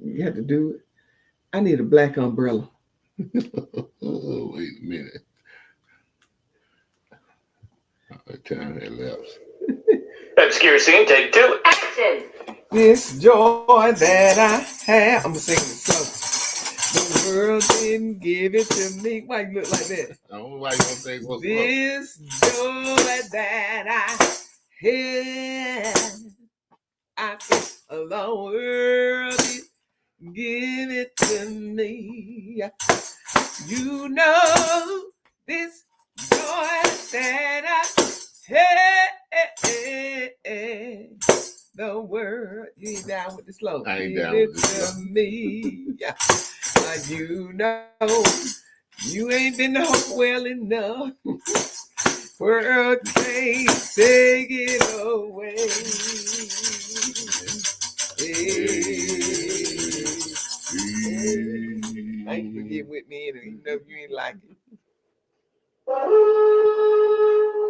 You had to do it. I need a black umbrella. Oh, wait a minute. Time elapsed. Obscure scene, take two. Action! This joy that I have. I'm singing it slow. The world didn't give it to me. Why you look like that? I don't know why you don't think what's This joy that I have, I think the world is give it to me. You know this joy that I have, the world. You ain't down with the slow. I ain't give down it with this to me. You know you ain't been home well enough. World can't take it away. Thank you for getting with me, and even though you ain't like it.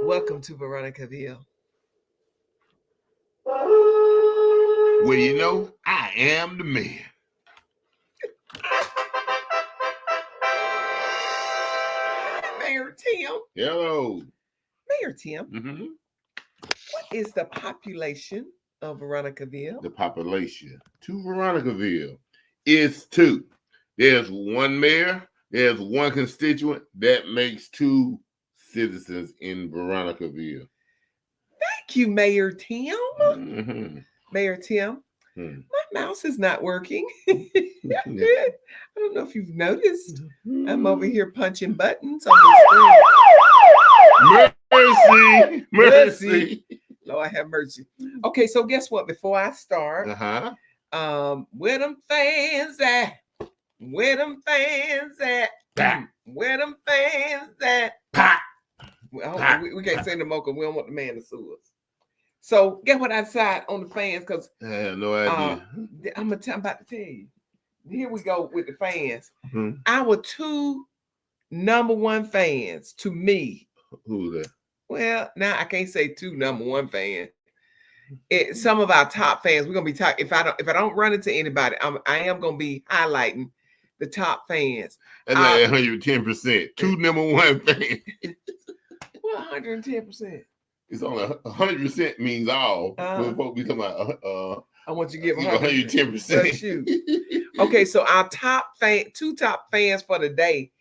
Welcome to Veronicaville. Well, you know, I am the man. Mayor Tim. Hello. Mayor Tim. Mm-hmm. What is the population of Veronicaville? The population to Veronicaville is 2. There's one mayor, there's one constituent. That makes 2 citizens in Veronicaville. Thank you, Mayor Tim. Mm-hmm. Mayor Tim. Hmm. My mouse is not working. I don't know if you've noticed. I'm over here punching buttons on the screen. Mercy. Lord have mercy. Okay, so guess what? Before I start, where them fans at? Where them fans at? Where them fans at? We can't say no more because we don't want the man to sue us. So guess what I decided on the fans? Because I have no idea. I'm about to tell you. Here we go with the fans. Our 2 number 1 fans to me. Who's that? Well, now I can't say 2 number 1 fans. Some of our top fans. We're gonna be talking. If I don't run into anybody, I am gonna be highlighting the top fans. That's like 110%. 2 number 1 fans. Well, 110%. It's only 100% means all. When folks be talking about I want you to give 110%. Well, shoot. Okay, so our top 2 top fans for the day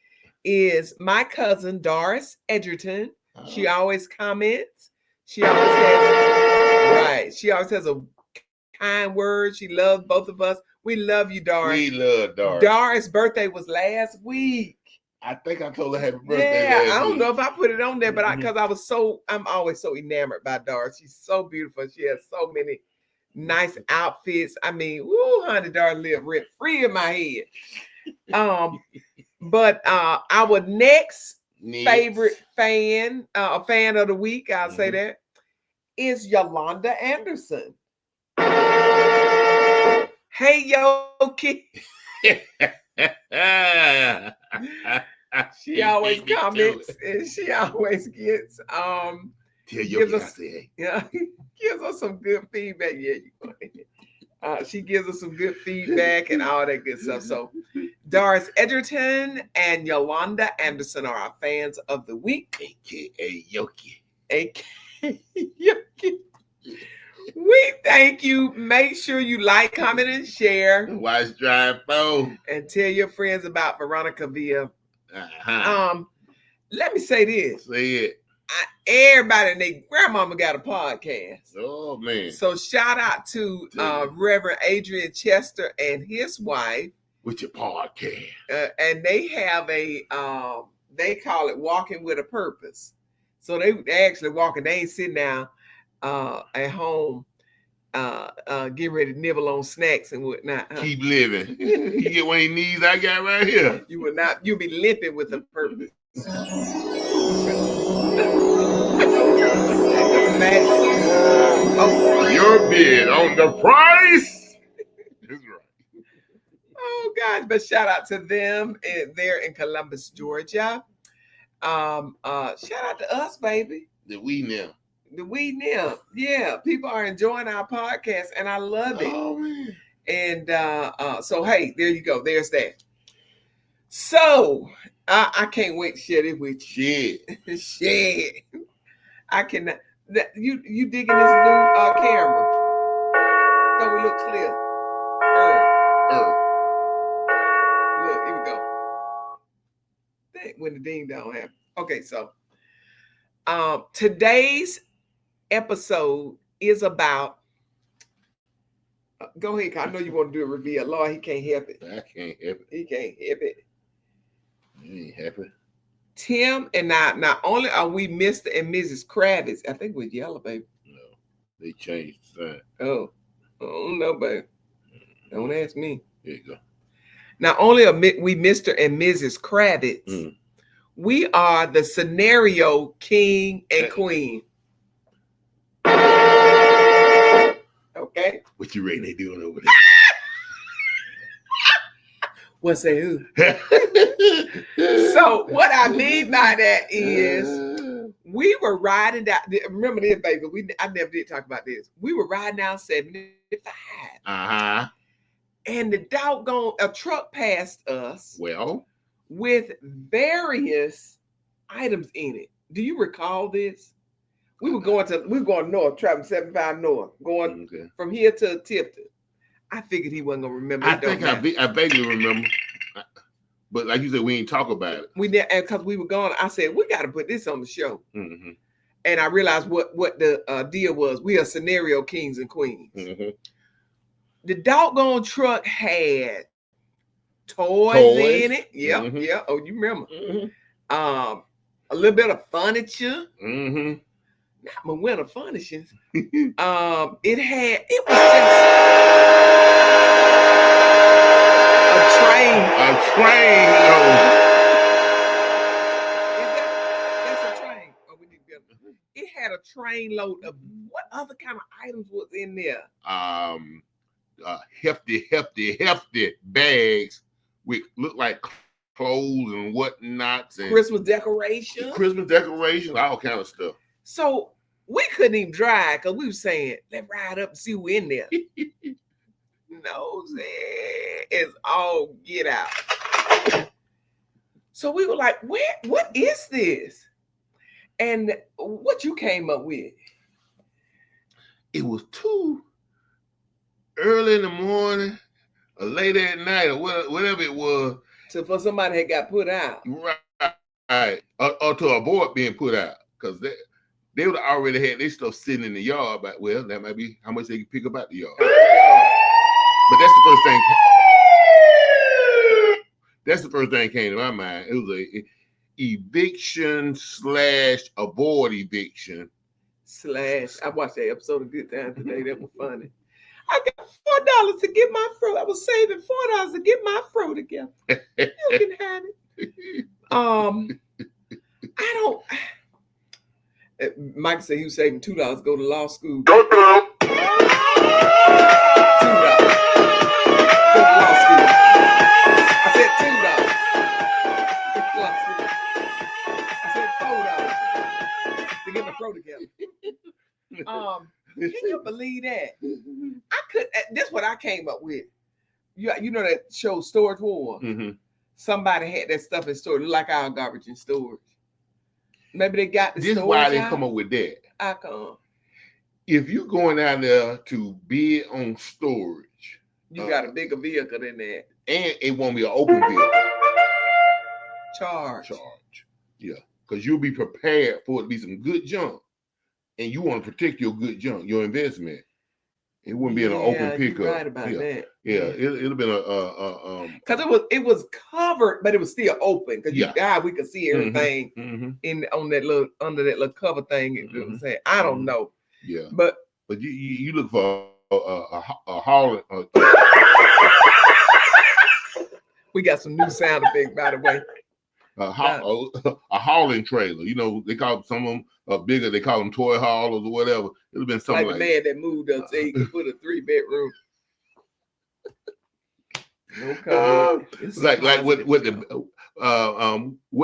is my cousin Doris Edgerton. She always comments. She always has a kind word. She loves both of us. We love you, Doris. We love Doris. Doris' birthday was last week. I think I told her happy birthday. Yeah, I don't know if I put it on there, but I'm always so enamored by Doris. She's so beautiful. She has so many nice outfits. I mean, woo, honey, Doris live rent free in my head. But our next favorite fan, a fan of the week, I'll say that, is Yolanda Anderson. Hey, Yoki. She always comments and she always gets gives us some good feedback. Yeah, she gives us some good feedback and all that good stuff. So Doris Edgerton and Yolanda Anderson are our fans of the week. AKA Yoki. AKA Yoki. We thank you. Make sure you like, comment, and share. Watch Drive 4. And tell your friends about Veronicaville. Let me say this. Say it. Everybody and their grandmama got a podcast. Oh, man. So shout out to Reverend Adrian Chester and his wife. With your podcast. And they have they call it Walking with a Purpose. So they actually walking. They ain't sitting down at home getting ready to nibble on snacks and whatnot. Keep living. You get one of your knees I got right here. You will not. You'll be limping with a purpose. Your bid on the price. That's right. Oh gosh, but shout out to them there in Columbus, Georgia. Shout out to us, baby. The We Now. Yeah, people are enjoying our podcast, and I love it. Oh man. And so hey, there you go. There's that. So I can't wait to share this with you. Shit. Shit. I cannot. You digging this new camera? So we look clear. Look, here we go. When the ding don't happen. Okay, so today's episode is about. Go ahead, I know you want to do a reveal. Lord, he can't help it. I can't help it. He can't help it. You ain't happy. Tim and I, not only are we Mr. and Mrs. Kravitz, I think we're yellow, baby. No, they changed the sign. Oh, I don't know, baby. Don't ask me. There you go. Not only are we Mr. and Mrs. Kravitz, we are the scenario king and queen. Okay. What you rate they doing over there? What's that? Who? So what I mean by that is we were riding down. Remember this, baby? I never did talk about this. We were riding down 75. And the doggone a truck passed us. Well, with various items in it. Do you recall this? We were going north, traveling 75 north, going from here to Tipton. I figured he wasn't gonna remember. I think I vaguely remember, but like you said, we ain't talk about it. We did, because we were going. I said we got to put this on the show, and I realized what the deal was. We are scenario kings and queens. The doggone truck had toys in it. Yep, yeah. Oh, you remember? A little bit of furniture. Not my winter furnishings. It was just a train. That's a train. Oh, we need to get it. Had a train load of what other kind of items was in there? Hefty bags with look like clothes and whatnots and Christmas decorations, all kind of stuff. So we couldn't even drive because we were saying, let's ride up and see who in there. Nosy is all get out. So we were like, what is this? And what you came up with? It was too early in the morning or late at night or whatever it was. So for somebody that got put out. Right. Or to avoid being put out. Because they would have already had their stuff sitting in the yard, but well, that might be how much they can pick up out the yard. But that's the first thing came to my mind. It was a eviction / avoid eviction. I watched that episode of Good Time today. That was funny. I got $4 to get my fro. I was saving $4 to get my fro together. You can have it. I don't. Mike said he was saving $2 to go to law school. $2. Go to law school. I said $2. To get my fro together. Can you believe that? I could. This is what I came up with. You know that show Storage War. Somebody had that stuff in storage, like our garbage in storage. Maybe they got the storage. This is why they come up with that. I come. If you're going out there to bid on storage, you got a bigger vehicle than that, and it won't be an open vehicle. Charge. Yeah, because you'll be prepared for it to be some good junk. And you want to protect your good junk, your investment. It wouldn't be in an open pickup. You're right about that. Yeah, it'll been because it was covered, but it was still open. Because we could see everything on that little under that little cover thing. It was saying, I don't know. Yeah, but you look for a hauling. We got some new sound effects, by the way. A hauling trailer. You know, they call some of them bigger. They call them toy haulers or whatever. It'll been something like the man that moved up, say he could put a 3-bedroom. No like what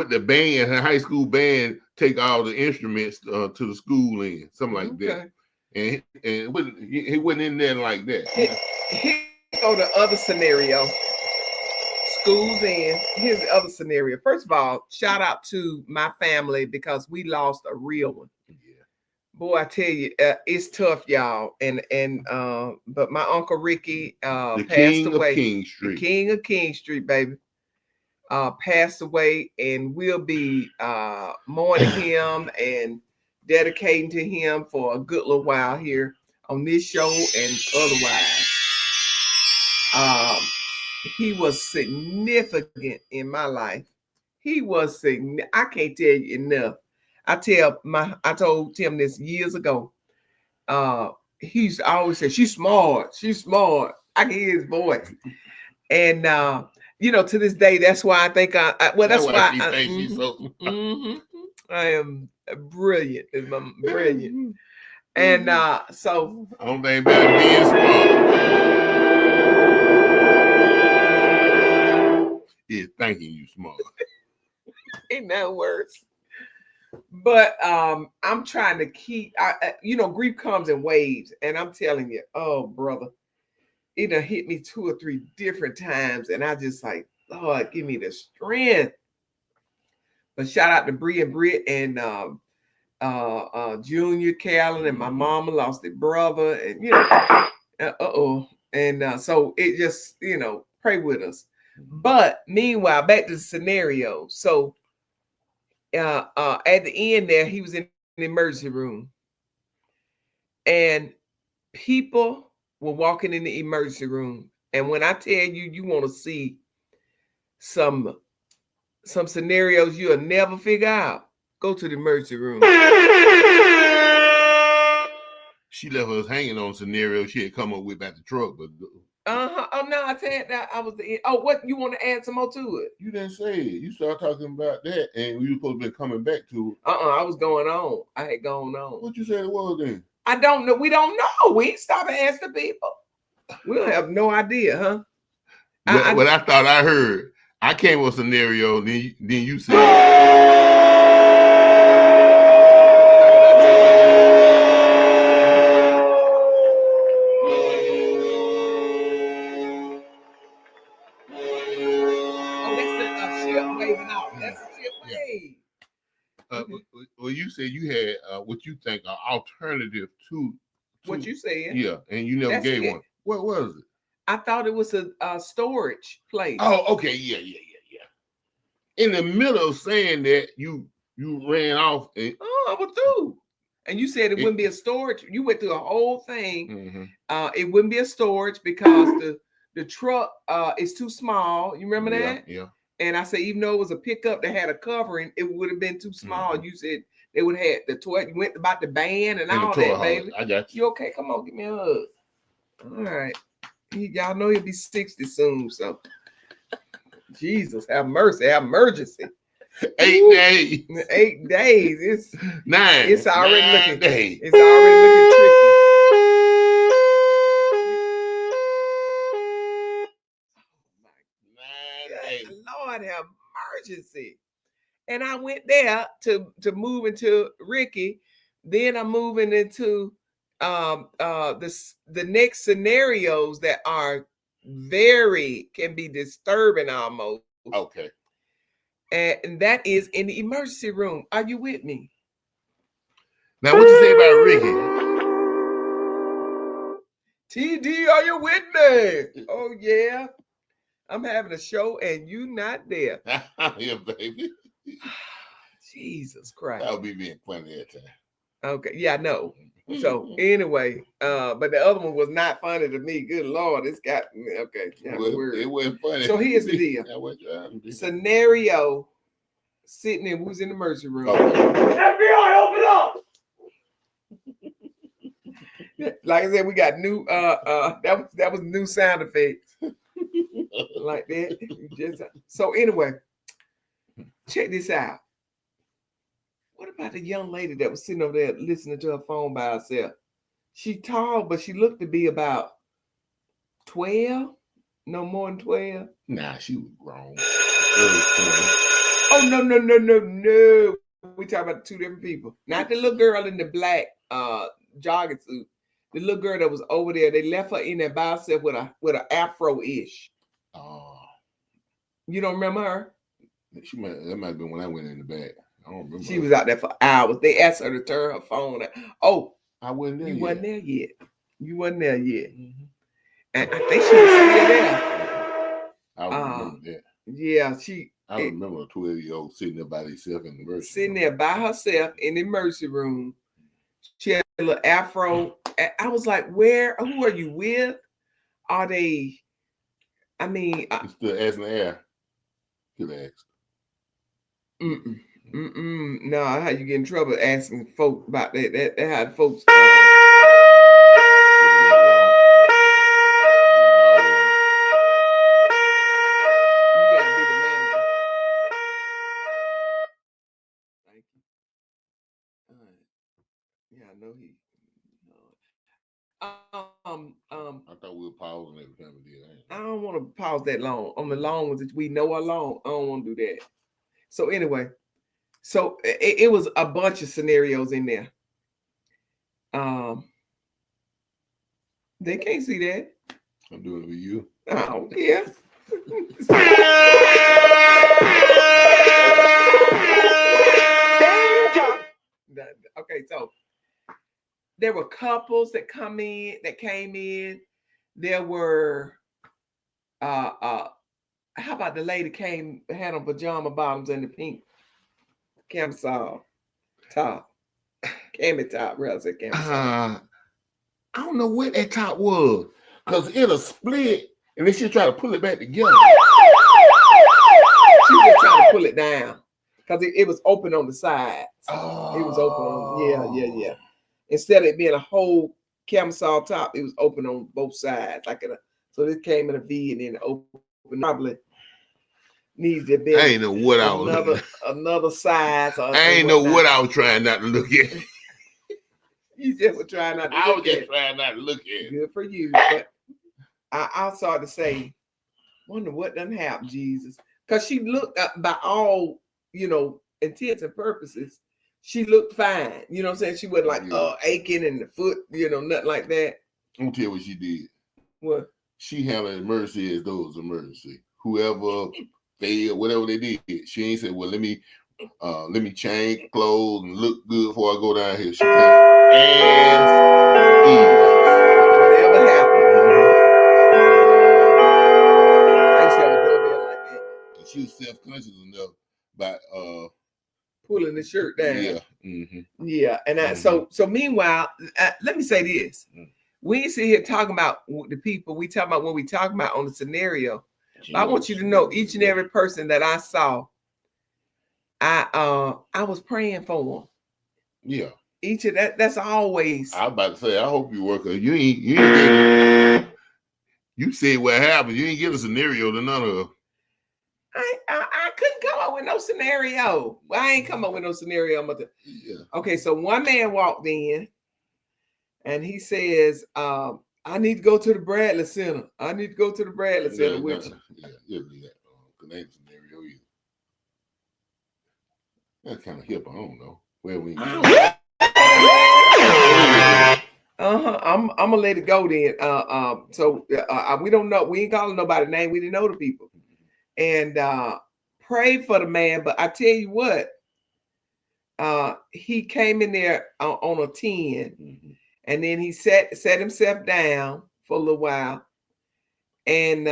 the band, high school band, take all the instruments to the school in, something like that. And he wasn't in there like that. go to other scenario. Schools in. Here's the other scenario. First of all, shout out to my family because we lost a real one. Yeah. Boy, I tell you, it's tough, y'all. But my uncle Ricky The passed King away. of King Street. The King of King Street, baby. Passed away, and we'll be mourning him and dedicating to him for a good little while here on this show and otherwise. He was significant in my life. He was significant. I can't tell you enough. I told Tim this years ago. He used to always say, "She's smart. She's smart." I can hear his voice. And to this day, that's why I think that's why she thinks she's so smart. I am brilliant. I'm brilliant. And so I don't think better than being smart is thinking you smart. ain't no words. But I'm trying to keep. Grief comes in waves, and I'm telling you, oh brother, it done hit me 2 or 3 different times, and I just like, Lord, give me the strength. But shout out to Bree and Britt and Junior, Carolyn, and my mama lost their brother, and so it just pray with us. But meanwhile, back to the scenario. So at the end there, he was in the emergency room, and people were walking in the emergency room. And when I tell you, you want to see some scenarios you'll never figure out, go to the emergency room. She left us hanging on scenarios she had come up with at the truck, but Oh no, I said that I was the. Oh, what you want to add some more to it? you didn't say it. You started talking about that, and we were supposed to be coming back to it. I was going on. I had gone on. What you said it was then? I don't know. We don't know. We ain't stop and ask the people. We don't have no idea, huh? What I thought I heard. I came with a scenario, then you said. Well, you said you had what you think are alternative to what you said. Yeah, and you never gave one. What was it? I thought it was a storage place. Oh, okay, yeah. In the middle of saying that, you ran off. I was through. And you said it wouldn't be a storage. You went through a whole thing. Mm-hmm. It wouldn't be a storage because the truck is too small. You remember that? Yeah. And I said, even though it was a pickup that had a covering, it would have been too small. Mm-hmm. You said they would have had the toy. You went about the band and all that, baby. I got you. You okay? Come on, give me a hug. All right. Y'all know he'll be 60 soon, so Jesus, have mercy, have emergency. 8 days. 8 days. It's 9. It's already 9 looking. Days. It's already looking tricky. 9 days. Lord have emergency. And I went there to move into Ricky. Then I'm moving into the next scenarios that are can be disturbing almost. Okay. And that is in the emergency room. Are you with me? Now, what you say about Ricky? TD, are you with me? Oh yeah. I'm having a show and you not there. Yeah, baby. Jesus Christ. That'll be being funny that time. Okay. Yeah, I know. So anyway, but the other one was not funny to me. Good Lord, it's got okay. Yeah, it wasn't funny. So here's the deal. Scenario sitting in who's in the emergency room. FBI, open up! Like I said, we got new that was new sound effects. Like that. So anyway, check this out. What about the young lady that was sitting over there listening to her phone by herself? She tall, but she looked to be about 12, no more than 12. Nah, she was grown. Oh, no. We talking about 2 different people. Not the little girl in the black jogging suit. The little girl that was over there, they left her in there by herself with a afro-ish. Oh, You don't remember her? that might have been when I went in the back. I don't remember. She was out there for hours. They asked her to turn her phone on. Oh, I wasn't there. You yet. wasn't there yet. You wasn't there yet. Mm-hmm. And I think she was still there. I remember that. Yeah, I remember a 12-year-old sitting there by herself in the mercy sitting room. there by herself in the emergency room. She had a little afro. I was like, who are you with? Are they, I mean. You still asking the air? Could have asked. No, how you get in trouble asking folks about that? That had folks. You got to be the manager. Thank you. All right. Yeah, I know he. I thought we were pausing every time we did that. I don't want to pause that long. On the long ones that we know are long, I don't want to do that. So anyway, it was a bunch of scenarios in there. They can't see that. I'm doing it with you. I don't care. Okay, so there were couples that came in. There were how about the lady had on pajama bottoms and the pink camisole top. Cami top, rather say camisole. I don't know what that top was. Because it'll split and then she'll try to pull it back together. She was trying to pull it down. Because it was open on the sides. Oh. It was open on, yeah. Instead of it being a whole camisole top, it was open on both sides. So this came in a V and then open. Probably needs to be. I ain't know what I was another size. I ain't know what I was trying not to look at. You just were trying not to I look was just trying not to look at it. Good for you. But I started to say, wonder what done happened, Jesus. Because she looked by all, intents and purposes, she looked fine. You know what I'm saying? She wasn't like aching in the foot, nothing like that. I'm gonna tell you what she did. What? She handled emergency as though it was emergency. Whoever failed, whatever they did, she ain't said, well, let me change clothes and look good before I go down here. She came as whatever happened. I used to have a doorbell like that. And she was self-conscious enough by pulling the shirt down. Yeah. Mm-hmm. Yeah. And so meanwhile, let me say this. We ain't sit here talking about the people. We talk about what we talk about on the scenario. But I want you to know each and every person that I saw, I was praying for them. Yeah. Each of that's always. I was about to say, I hope you work. You ain't you said what happened. You ain't give a scenario to none of them. I couldn't come up with no scenario. Well, I ain't come up with no scenario. Okay, so one man walked in and he says, I need to go to the Bradley Center. I need to go to the Bradley Center with you. Yeah, you'll do that. That ain't a scenario either. That's kind of hip. I don't know. Where we I'm gonna let it go then. So we don't know. We ain't calling nobody name. We didn't know the people. And pray for the man. But I tell you what, he came in there on a 10, and then he set himself down for a little while. And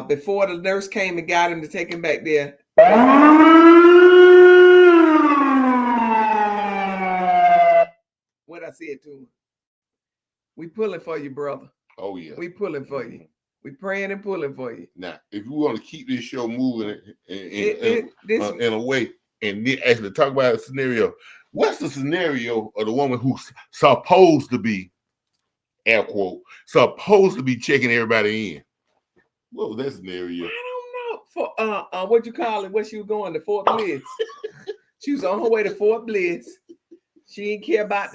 before the nurse came and got him to take him back there. What I said to him. We pulling for you, brother. Oh, yeah. We pulling for you. We praying and pulling for you. Now, if you want to keep this show moving in a way, and actually talk about a scenario, what's the scenario of the woman who's supposed to be, air quote, supposed to be checking everybody in? What was that scenario? I don't know. For what you call it? Where she was going to Fort Bliss? She was on her way to Fort Bliss. She didn't care about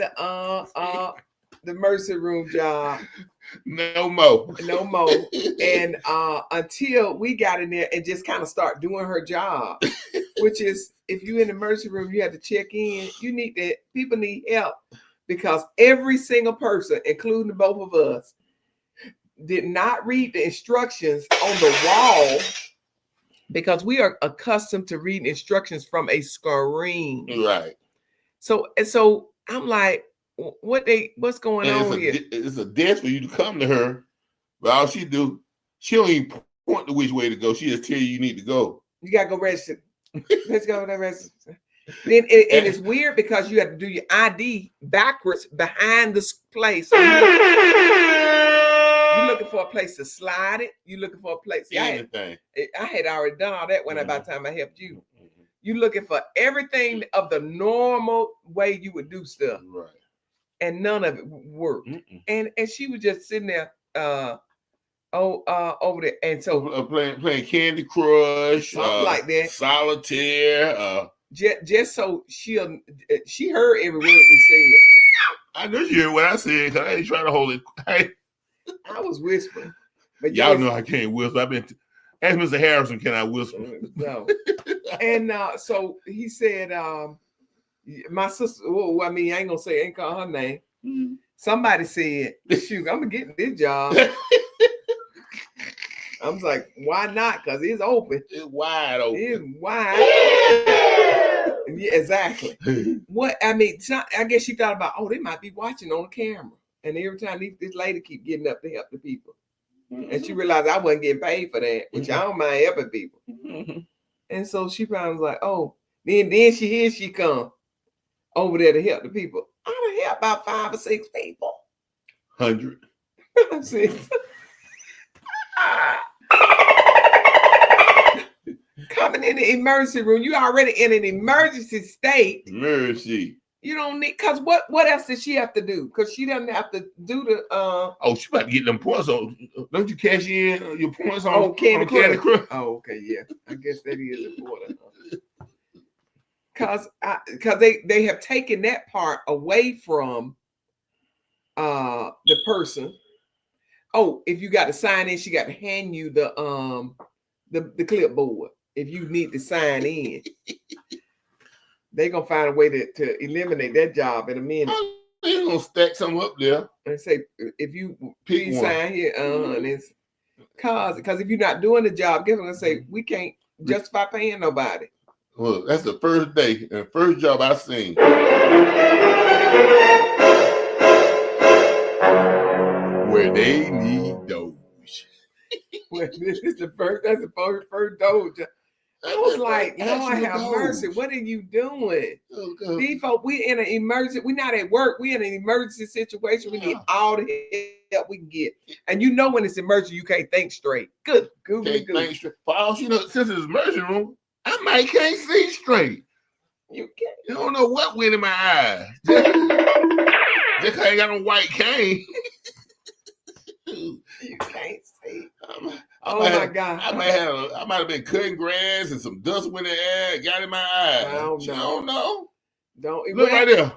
the mercy room job. No more. And until we got in there and just kind of start doing her job, which is if you're in the mercy room, you have to check in. People need help because every single person, including the both of us, did not read the instructions on the wall because we are accustomed to reading instructions from a screen. Right. So I'm like, what's going on here? It's a desk for you to come to her, but all she do, she don't even point to which way to go. She just tell you need to go. You gotta go register. Let's go to register. Then and it's weird because you have to do your ID backwards behind this place. So you're looking for a place to slide it. You're looking for a place. See, I had already done all that when by the time I helped you. You're looking for everything of the normal way you would do stuff. Right. And none of it worked. And she was just sitting there over there. And so playing Candy Crush, something like that. Solitaire. Just so she heard every word we said. I know you heard what I said because I ain't trying to hold it. I was whispering. But y'all know I can't whisper. I've been ask Mr. Harrison, can I whisper? No. And so he said, my sister, well, I mean, I ain't call her name. Mm-hmm. Somebody said, shoot, I'm gonna get this job. I was like, why not? Because it's open. It's wide open. It's wide. Yeah, exactly. What I mean, I guess she thought about, they might be watching on the camera. And every time this lady keep getting up to help the people. Mm-hmm. And she realized I wasn't getting paid for that, which I don't mind helping people. Mm-hmm. And so she probably was like, then she come over there to help the people. I done help about 5 or 6 people. 100. Coming in the emergency room, you already in an emergency state. Emergency. You don't need, because what else did she have to do? Because she doesn't have to do the she about to get them points on. Don't you cash in your points on Candy Crush? Oh, okay, yeah. I guess that is important. Because they have taken that part away from the person. If you got to sign in, she got to hand you the clipboard if you need to sign in. They're gonna find a way to eliminate that job in a minute. They're gonna stack some up there and say, if you please sign here, and it's because if you're not doing the job, guess what I'm gonna say? We can't justify paying nobody. Well, that's the first day and first job I seen. Where they need those. Well, this is that's the first Doge. I was like, Lord have mercy. What are you doing? These folks, we in an emergency. We're not at work. We in an emergency situation. We need all the help we can get. And you know when it's emergency, you can't think straight. Good. Think straight. For all you know, since it's emergency room, I might can't see straight. You can't. You don't know what went in my eyes. Just I ain't got no white cane. You can't see. my God! I might have been cutting grass and some dust went in the air, got in my eyes. I don't know. You don't know. Don't look right there.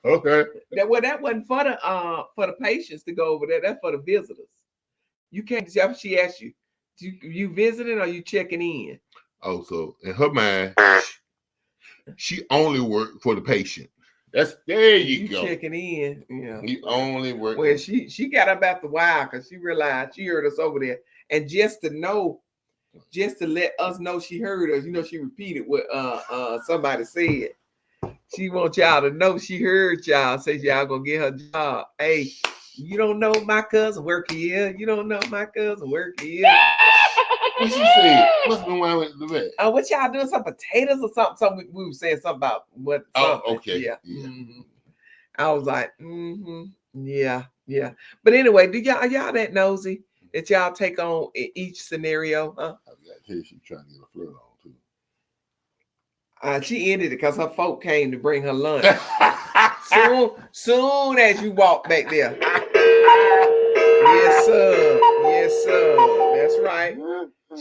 Okay. That wasn't for the patients to go over there. That's for the visitors. You can't. She asked you, you visiting or you checking in? Oh, so in her mind, she only worked for the patient. There you go. Checking in. Yeah. You only work. Well, she got up after a while because she realized she heard us over there. And just to let us know she heard us, she repeated what somebody said. She wants y'all to know she heard y'all. Says y'all gonna get her job. Hey, you don't know my cousin work here. You don't know my cousin work here. What she said? What's been wrong with the vet? What y'all doing? Some potatoes or something? Something we were saying something about what? Something. Okay. Yeah. Mm-hmm. I was like, yeah. But anyway, are y'all that nosy that y'all take on each scenario? Huh? I got to tell you, she's trying to get a flirt on too. She ended it because her folk came to bring her lunch. soon as you walk back there. Yes, sir. That's right.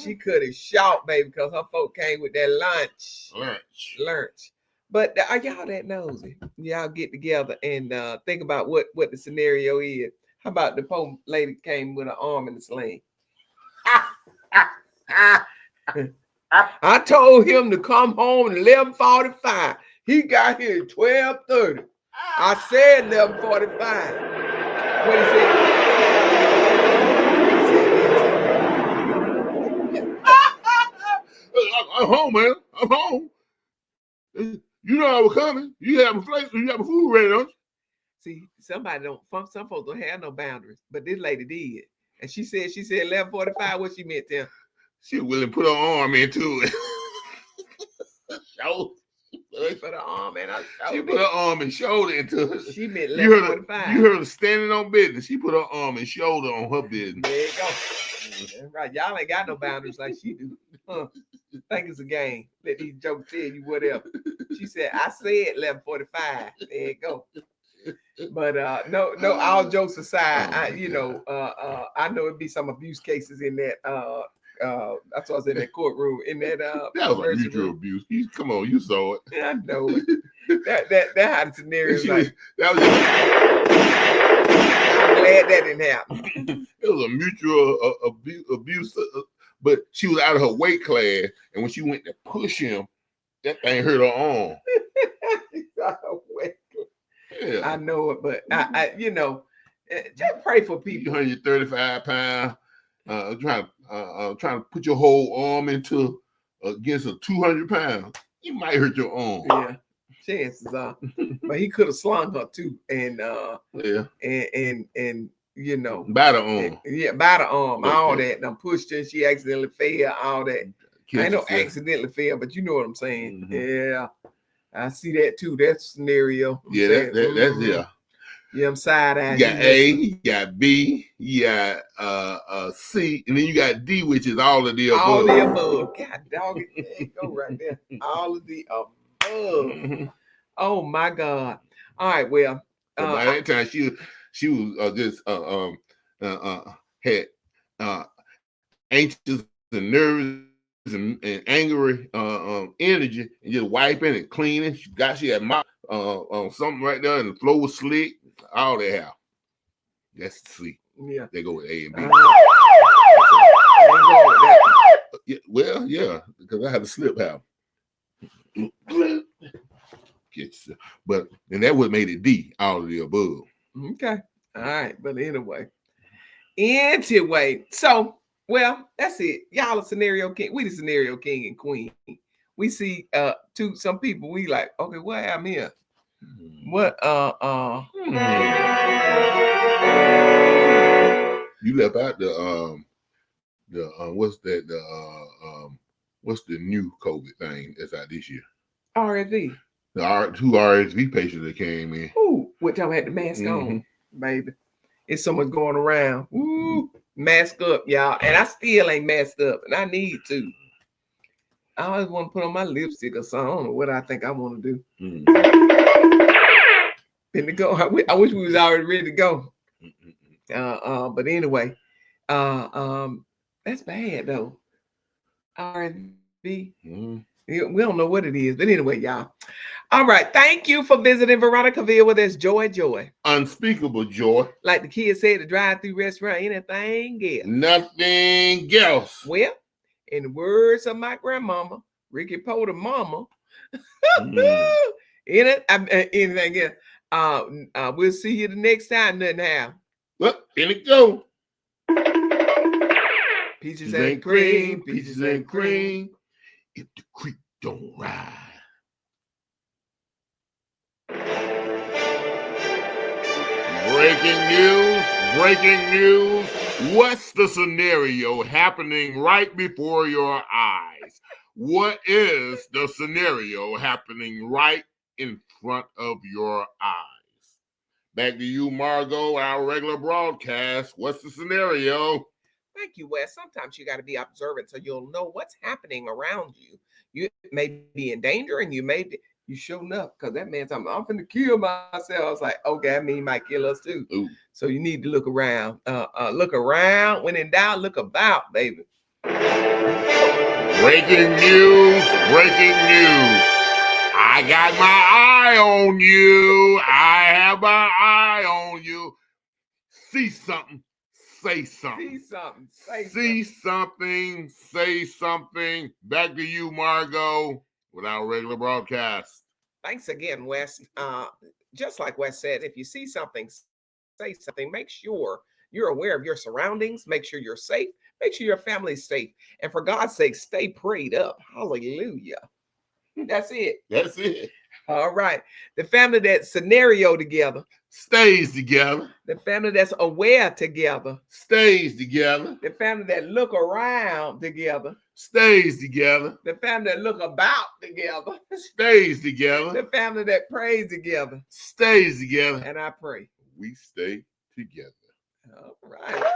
She cut it short, baby, because her folk came with that lunch. But are y'all that nosy? Y'all get together and think about what the scenario is. How about the poor lady came with an arm in the sling? I told him to come home at 11:45. He got here at 12:30. I said 11:45. What he said? I'm home, man. I'm home. You know I was coming. You have a food ready, don't you? See, some folks don't have no boundaries, but this lady did. And she said 11:45. What she meant to him? She was willing to put her arm into it. She put her arm and her shoulder. She put her arm and shoulder into it. She meant 11:45. You heard her standing on business. She put her arm and shoulder on her business. There you go. That's right. Y'all ain't got no boundaries like she do. Huh. Think it's a game. Let these jokes tell you whatever. She said, I said 11:45. There you go. But no, all jokes aside, I know it'd be some abuse cases in that that's what I was in that courtroom in that that was a mutual abuse. Come on, you saw it. Yeah, I know it. that had a scenario like that was I'm glad that didn't happen. It was a mutual abuse, but she was out of her weight class, and when she went to push him, that thing hurt her arm. Yeah. I know it, but I just pray for people. 135 pounds, trying to put your whole arm into against a 200 pounds. You might hurt your arm. Yeah, chances are. But he could have slung her too, and by the arm. By the arm, Okay. all that. And I pushed her, and she accidentally fell. All that. I ain't no accidentally fell, but you know what I'm saying. Mm-hmm. Yeah. I see that too. That scenario. That's yeah. Yeah, I'm side-eyed. You got A, you got B, you got C, and then you got D, which is all of the above. All the above. God dog it. There you go right there. All of the above. Mm-hmm. Oh my God. All right, well. By that time she was just had anxious and nervous and angry energy, and just wiping and cleaning. She had mop something right there, and the floor was slick. All that happened. That's C. Yeah, they go with A and B. Well, yeah, because I had a slip happen. But and that would made it D. All of the above. Okay. All right, but anyway, so. Well, that's it. Y'all a scenario king. We the scenario king and queen. We see some people we like, okay, what happened here? What You left out the what's that what's the new COVID thing that's out this year? RSV. The two RSV patients that came in. Ooh, what time had the mask on, baby? It's so much going around. Ooh. Mask up, y'all, and I still ain't masked up, and I need to. I always want to put on my lipstick or something. I don't know what I think I want to do. And to go, I wish we was already ready to go. But anyway, that's bad though. RSV. We don't know what it is, but anyway, y'all. All right. Thank you for visiting Veronicaville with us. Joy. Unspeakable joy. Like the kids said, the drive-through restaurant, anything else. Nothing else. Well, in the words of my grandmama, Ricky Porter mama, anything else. We'll see you the next time. Nothing happens. Well, in it go. Peaches and cream. Peaches and cream. If the creek don't rise. Breaking news. What's the scenario happening right before your eyes? What is the scenario happening right in front of your eyes? Back to you, Margot, our regular broadcast. What's the scenario? Thank you, Wes. Sometimes you got to be observant so you'll know what's happening around you. You may be in danger, and you showing up because that man's I'm finna kill myself. I was like, okay, I mean, he might kill us too. Ooh. So you need to look around. Look around. When in doubt, look about, baby. Breaking news. I got my eye on you. I have my eye on you. See something. Say something. See something. Say something. Back to you, Margot, with our regular broadcast. Thanks again, Wes. just like Wes said, if you see something, say something. Make sure you're aware of your surroundings. Make sure you're safe. Make sure your family's safe. And for God's sake, stay prayed up. Hallelujah. That's it. That's it. All right. The family that's scenario together stays together. The family that's aware together stays together. The family that look around together stays together. The family that look about together stays together. The family that prays together stays together. And I pray we stay together. All right.